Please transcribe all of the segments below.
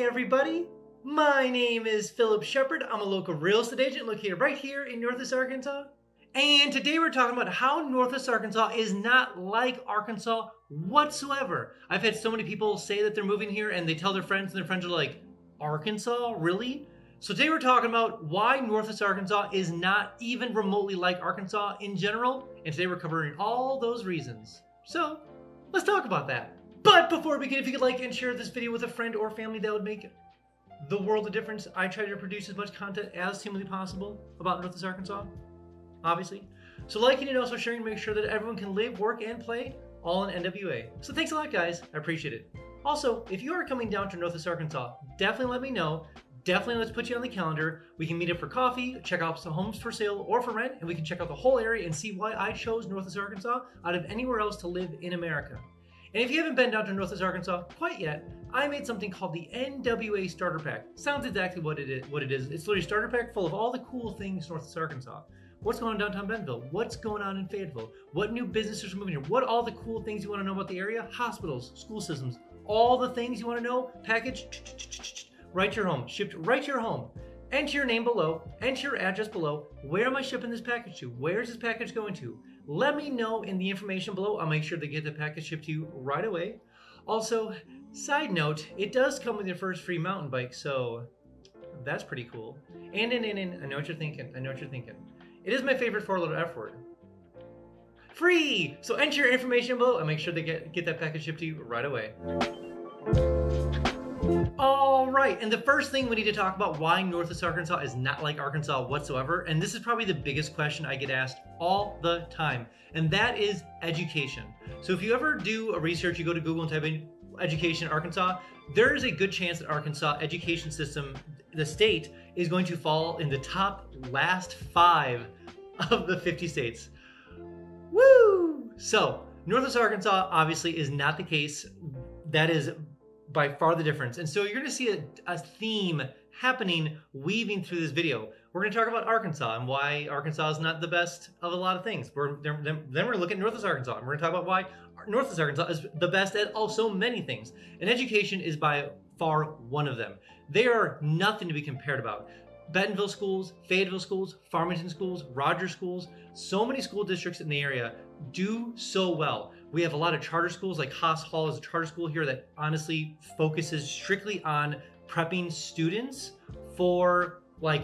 everybody. My name is Phillip Shepard. I'm a local real estate agent located right here in Northwest Arkansas. And today we're talking about how Northwest Arkansas is not like Arkansas whatsoever. I've had so many people say that they're moving here and they tell their friends and their friends are like, Arkansas? Really? So today we're talking about why Northwest Arkansas is not even remotely like Arkansas in general. And today we're covering all those reasons. So let's talk about that. But before we begin, if you could like and share this video with a friend or family, that would make the world of difference. I try to produce as much content as humanly possible about Northwest Arkansas, obviously. So liking and also sharing, make sure that everyone can live, work, and play all in NWA. So thanks a lot, guys. I appreciate it. Also, if you are coming down to Northwest Arkansas, definitely let me know. Definitely let's put you on the calendar. We can meet up for coffee, check out some homes for sale or for rent, and we can check out the whole area and see why I chose Northwest Arkansas out of anywhere else to live in America. And if you haven't been down to Northwest Arkansas quite yet, I made something called the NWA Starter Pack. Sounds exactly what it is. It's literally a starter pack full of all the cool things Northwest Arkansas. What's going on downtown Bentonville? What's going on in Fayetteville? What new businesses are moving here? What all the cool things you want to know about the area? Hospitals, school systems, all the things you want to know. Package right to your home, shipped right to your home. Enter your name below, enter your address below. Where am I shipping this package to? Where's this package going to? Let me know in the information below. I'll make sure to get the package shipped to you right away. Also, side note, it does come with your first free mountain bike, so that's pretty cool. And I know what you're thinking. It is my favorite four-letter F word. Free! So enter your information below and make sure to get that package shipped to you right away. All right, and the first thing we need to talk about why Northwest Arkansas is not like Arkansas whatsoever, and this is probably the biggest question I get asked all the time, and that is education. So if you ever do a research, you go to Google and type in education Arkansas, there is a good chance that Arkansas education system, the state, is going to fall in the top last 5 of the 50 states. Woo! So Northwest Arkansas obviously is not the case. That is by far the difference. And so you're going to see a theme happening weaving through this video. We're going to talk about Arkansas and why Arkansas is not the best of a lot of things. Then we're going to look at Northwest Arkansas and we're going to talk about why Northwest Arkansas is the best at also many things. And education is by far one of them. They are nothing to be compared about. Bentonville schools, Fayetteville schools, Farmington schools, Rogers schools, so many school districts in the area do so well. We have a lot of charter schools, like Haas Hall is a charter school here that honestly focuses strictly on prepping students for like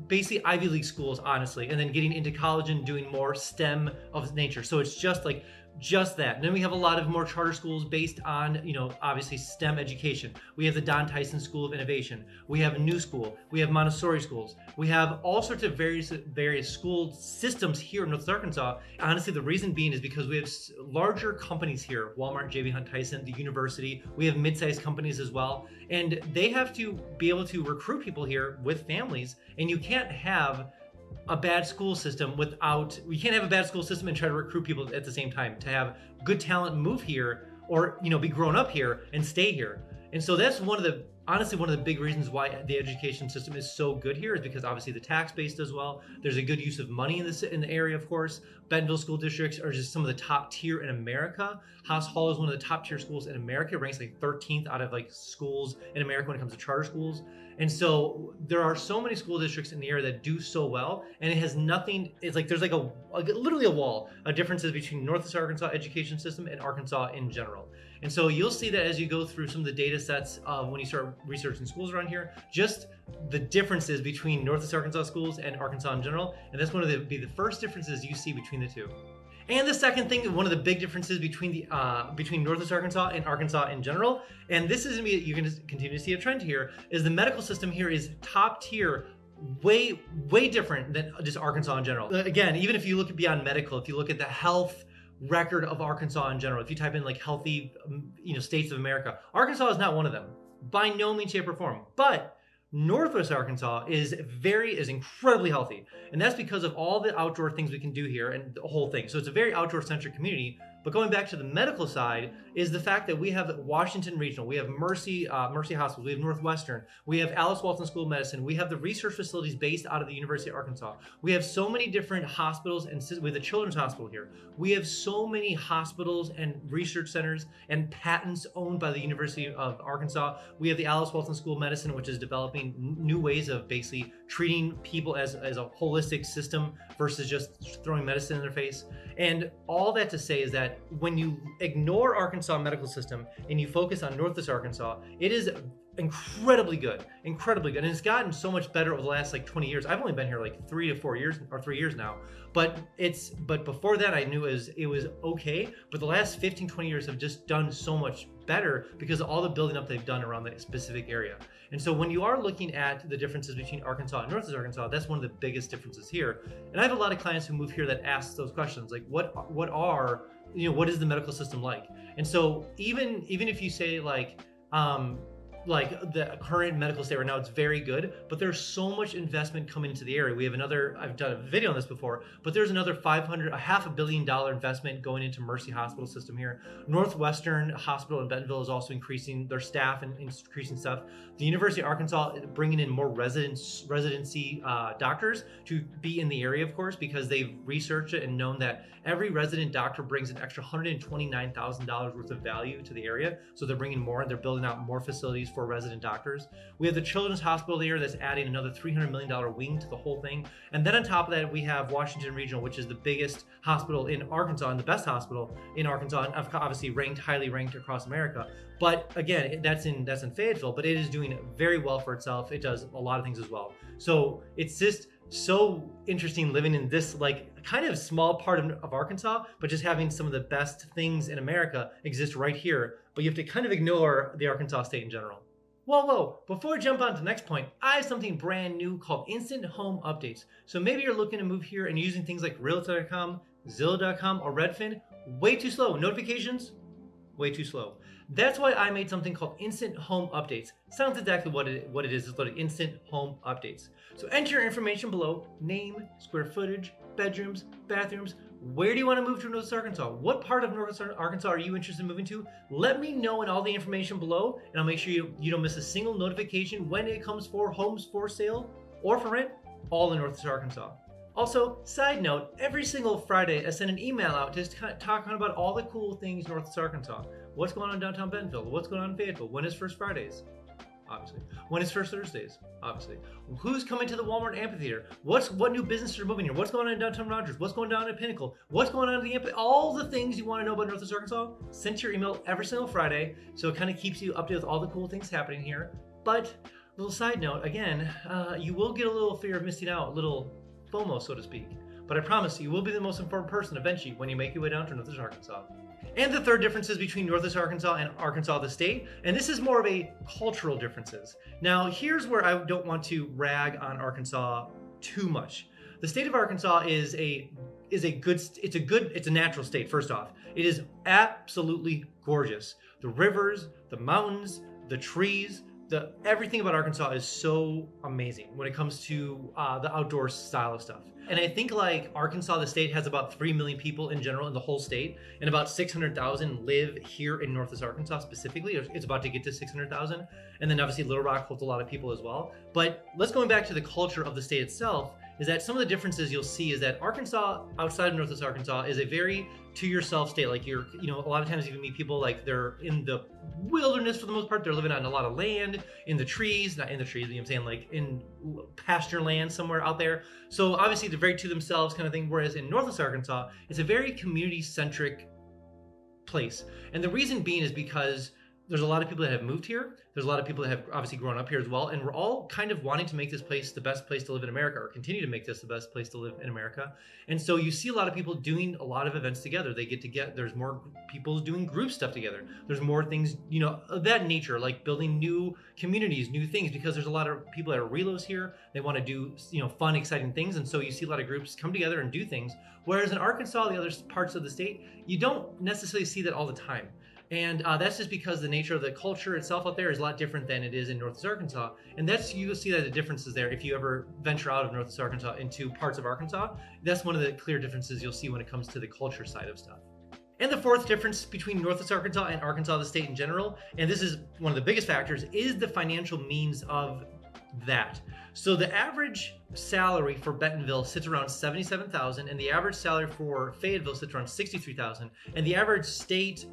basically Ivy League schools, honestly, and then getting into college and doing more STEM of nature. So it's just that. And then we have a lot of more charter schools based on, obviously STEM education. We have the Don Tyson School of Innovation. We have a new school. We have Montessori schools. We have all sorts of various school systems here in North Arkansas. Honestly, the reason being is because we have larger companies here, Walmart, J.B. Hunt Tyson, the university. We have mid-sized companies as well. And they have to be able to recruit people here with families. And you can't have a bad school system we can't have a bad school system and try to recruit people at the same time to have good talent move here or, be grown up here and stay here. And so that's one of the big reasons why the education system is so good here is because obviously the tax base does well. There's a good use of money in the area, of course. Bentonville school districts are just some of the top tier in America. Haas Hall is one of the top tier schools in America. It ranks like 13th out of schools in America when it comes to charter schools. And so there are so many school districts in the area that do so well, and it has nothing. It's like there's literally a wall of differences between Northwest Arkansas education system and Arkansas in general. And so you'll see that as you go through some of the data sets when you start researching schools around here, just the differences between Northwest Arkansas schools and Arkansas in general. And that's be the first differences you see between the two. And the second thing, one of the big differences between Northwest Arkansas and Arkansas in general, and this is you're going to continue to see a trend here, is the medical system here is top tier, way different than just Arkansas in general. Again, even if you look beyond medical, if you look at the health record of Arkansas in general, if you type in healthy, states of America, Arkansas is not one of them by no means, shape, or form. But Northwest Arkansas is incredibly healthy. And that's because of all the outdoor things we can do here and the whole thing. So it's a very outdoor centric community, But going back to the medical side is the fact that we have Washington Regional, we have Mercy Hospitals, we have Northwestern, we have Alice Walton School of Medicine, we have the research facilities based out of the University of Arkansas. We have so many different hospitals, and we have the Children's Hospital here. We have so many hospitals and research centers and patents owned by the University of Arkansas. We have the Alice Walton School of Medicine, which is developing new ways of basically treating people as a holistic system versus just throwing medicine in their face. And all that to say is that when you ignore Arkansas medical system and you focus on Northwest Arkansas, it is incredibly good, incredibly good. And it's gotten so much better over the last like 20 years. I've only been here like 3 to 4 years or 3 years now, but before that I knew it was okay. But the last 15, 20 years have just done so much better because of all the building up they've done around that specific area. And so when you are looking at the differences between Arkansas and Northwest Arkansas, that's one of the biggest differences here. And I have a lot of clients who move here that ask those questions, like what is the medical system like? And so even if you say like the current medical state right now, it's very good, but there's so much investment coming into the area. We have I've done a video on this before, but there's another $500 million investment going into Mercy Hospital system here. Northwestern Hospital in Bentonville is also increasing their staff and increasing stuff. The University of Arkansas bringing in more residency doctors to be in the area, of course, because they've researched it and known that every resident doctor brings an extra $129,000 worth of value to the area. So they're bringing more and they're building out more facilities for resident doctors. We have the Children's Hospital here that's adding another $300 million wing to the whole thing. And then on top of that, we have Washington Regional, which is the biggest hospital in Arkansas and the best hospital in Arkansas, and obviously highly ranked across America. But again, that's in Fayetteville, but it is doing very well for itself. It does a lot of things as well. So it's just so interesting living in this like kind of small part of Arkansas, but just having some of the best things in America exist right here. But you have to kind of ignore the Arkansas state in general. Whoa, before I jump on to the next point, I have something brand new called Instant Home Updates. So maybe you're looking to move here and using things like Realtor.com, Zillow.com, or Redfin. Way too slow. Notifications? Way too slow. That's why I made something called Instant Home Updates. Sounds exactly what it is. It's like Instant Home Updates. So enter your information below: name, square footage, bedrooms, bathrooms. Where do you want to move to in Northwest Arkansas? What part of Northwest Arkansas are you interested in moving to? Let me know in all the information below, and I'll make sure you don't miss a single notification when it comes for homes for sale or for rent, all in Northwest Arkansas. Also, side note, every single Friday I send an email out just talking about all the cool things Northwest Arkansas. What's going on in downtown Bentonville? What's going on in Fayetteville? When is First Fridays? Obviously. When is First Thursdays? Obviously. Who's coming to the Walmart Amphitheater? What new businesses are moving here? What's going on in downtown Rogers? What's going on at Pinnacle? What's going on at the Amphitheater? All the things you want to know about Northwest Arkansas, send your email every single Friday, so it kind of keeps you updated with all the cool things happening here. But, little side note, again, you will get a little fear of missing out, a little FOMO, so to speak. But I promise you will be the most important person eventually when you make your way down to Northwest Arkansas. And the third difference is between Northwest Arkansas and Arkansas the state, and this is more of a cultural differences. Now, here's where I don't want to rag on Arkansas too much. The state of Arkansas is a natural state. First off, it is absolutely gorgeous. The rivers, the mountains, the trees, everything about Arkansas is so amazing when it comes to the outdoor style of stuff. And I think like Arkansas, the state, has about 3 million people in general in the whole state, and about 600,000 live here in Northwest Arkansas specifically. It's about to get to 600,000. And then obviously Little Rock holds a lot of people as well. But let's going back to the culture of the state itself, is that some of the differences you'll see is that Arkansas, outside of Northwest Arkansas, is a very to yourself state. Like a lot of times you can meet people like they're in the wilderness for the most part. They're living on a lot of land, in the trees, not in the trees, you know what I'm saying, like in pasture land somewhere out there. So obviously they're very to themselves kind of thing. Whereas in Northwest Arkansas, it's a very community-centric place. And the reason being is because there's a lot of people that have moved here. There's a lot of people that have obviously grown up here as well. And we're all kind of wanting to make this place the best place to live in America, or continue to make this the best place to live in America. And so you see a lot of people doing a lot of events together. There's more people doing group stuff together. There's more things, of that nature, like building new communities, new things, because there's a lot of people that are relos here. They want to do, fun, exciting things. And so you see a lot of groups come together and do things. Whereas in Arkansas, the other parts of the state, you don't necessarily see that all the time. And that's just because the nature of the culture itself out there is a lot different than it is in Northwest Arkansas. And you'll see that the differences there if you ever venture out of Northwest Arkansas into parts of Arkansas. That's one of the clear differences you'll see when it comes to the culture side of stuff. And the fourth difference between Northwest Arkansas and Arkansas, the state in general, and this is one of the biggest factors, is the financial means of that. So the average salary for Bentonville sits around $77,000, and the average salary for Fayetteville sits around $63,000, and the average state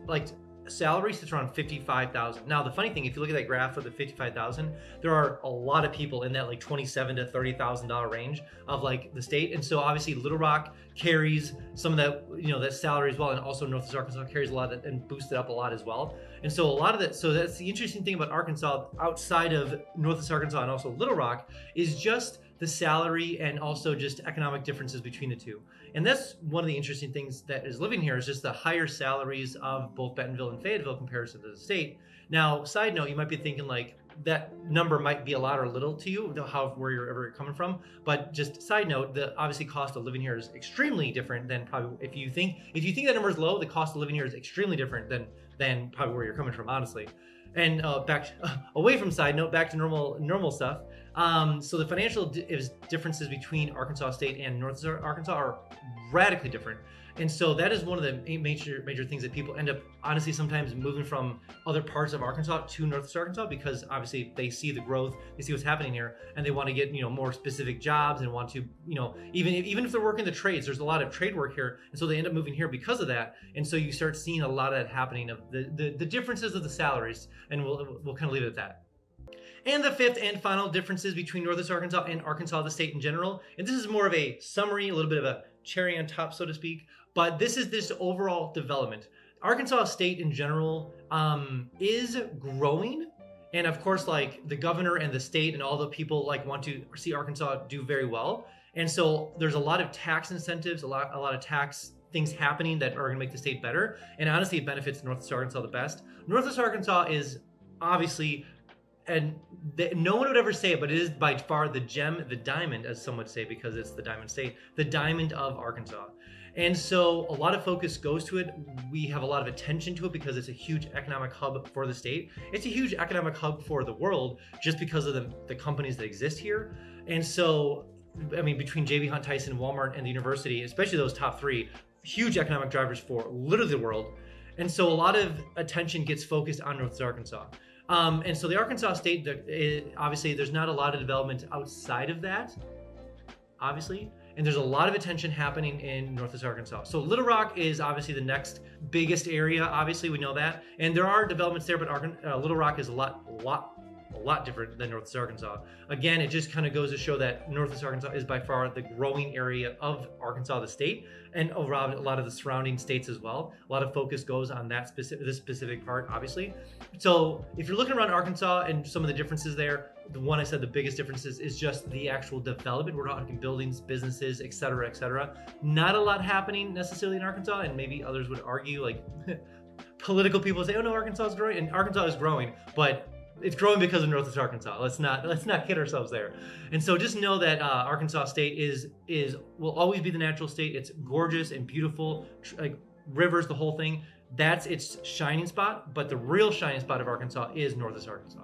salary sits around $55,000. Now the funny thing, if you look at that graph of the $55,000, there are a lot of people in that $27,000 to $30,000 range of the state, and so obviously Little Rock carries some of that that salary as well, and also Northwest Arkansas carries a lot of that and boosted up a lot as well. And so a lot of that, so that's the interesting thing about Arkansas outside of Northwest Arkansas and also Little Rock, is just the salary and also just economic differences between the two. And that's one of the interesting things that is living here, is just the higher salaries of both Bentonville and Fayetteville compared to the state. Now, side note, you might be thinking that number might be a lot or little to you, where you're ever coming from. But just side note, the obviously cost of living here is extremely different than probably if you think that number is low, the cost of living here is extremely different than probably where you're coming from, honestly. And back away from side note, back to normal stuff. So the financial differences between Arkansas State and Northwest Arkansas are radically different. And so that is one of the major things that people end up honestly sometimes moving from other parts of Arkansas to Northwest Arkansas, because obviously they see the growth, they see what's happening here, and they want to get more specific jobs and want to even if they're working the trades, there's a lot of trade work here, and so they end up moving here because of that. And so you start seeing a lot of that happening, of the differences of the salaries, and we'll kind of leave it at that. And the fifth and final differences between Northwest Arkansas and Arkansas, the state in general, and this is more of a summary, a little bit of a cherry on top, so to speak, but this is this overall development. Arkansas state in general is growing, and of course the governor and the state and all the people want to see Arkansas do very well. And so there's a lot of tax incentives, a lot of tax things happening that are going to make the state better, and honestly it benefits Northwest Arkansas the best. Northwest Arkansas is obviously, and no one would ever say it, but it is by far the gem, the diamond, as some would say, because it's the diamond state, the diamond of Arkansas. And so a lot of focus goes to it. We have a lot of attention to it because it's a huge economic hub for the state. It's a huge economic hub for the world just because of the companies that exist here. And so, I mean, between J.B. Hunt, Tyson, Walmart, and the university, especially those top three, huge economic drivers for literally the world. And so a lot of attention gets focused on Northwest Arkansas. And so the Arkansas state, obviously there's not a lot of development outside of that, obviously, and there's a lot of attention happening in Northwest Arkansas. So Little Rock is obviously the next biggest area, obviously we know that, and there are developments there, but Little Rock is a lot different than Northwest Arkansas. Again, it just kind of goes to show that Northwest Arkansas is by far the growing area of Arkansas, the state, and around a lot of the surrounding states as well. A lot of focus goes on this specific part, obviously. So if you're looking around Arkansas and some of the differences there, the one I said the biggest differences is just the actual development. We're talking buildings, businesses, et cetera, et cetera. Not a lot happening necessarily in Arkansas, and maybe others would argue, political people say, oh no, Arkansas is growing, and Arkansas is growing, but it's growing because of Northwest Arkansas. Let's not kid ourselves there. And so just know that Arkansas state will always be the natural state. It's gorgeous and beautiful, rivers, the whole thing. That's its shining spot, but the real shining spot of Arkansas is Northwest Arkansas.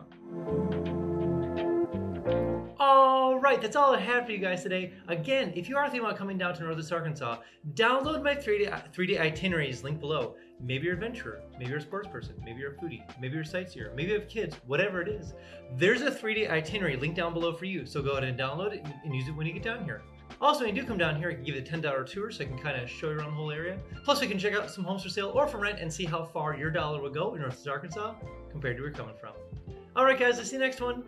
All right, that's all I had for you guys today. Again, if you are thinking about coming down to Northwest Arkansas, download my 3D itineraries link below. Maybe you're an adventurer, maybe you're a sports person, maybe you're a foodie, maybe you're a sightseer, maybe you have kids, whatever it is. There's a 3D itinerary link down below for you, so go ahead and download it and use it when you get down here. Also, when you do come down here, I can give you a $10 tour so I can kind of show you around the whole area. Plus, we can check out some homes for sale or for rent and see how far your dollar will go in Northwest Arkansas compared to where you're coming from. All right, guys, I'll see you next one.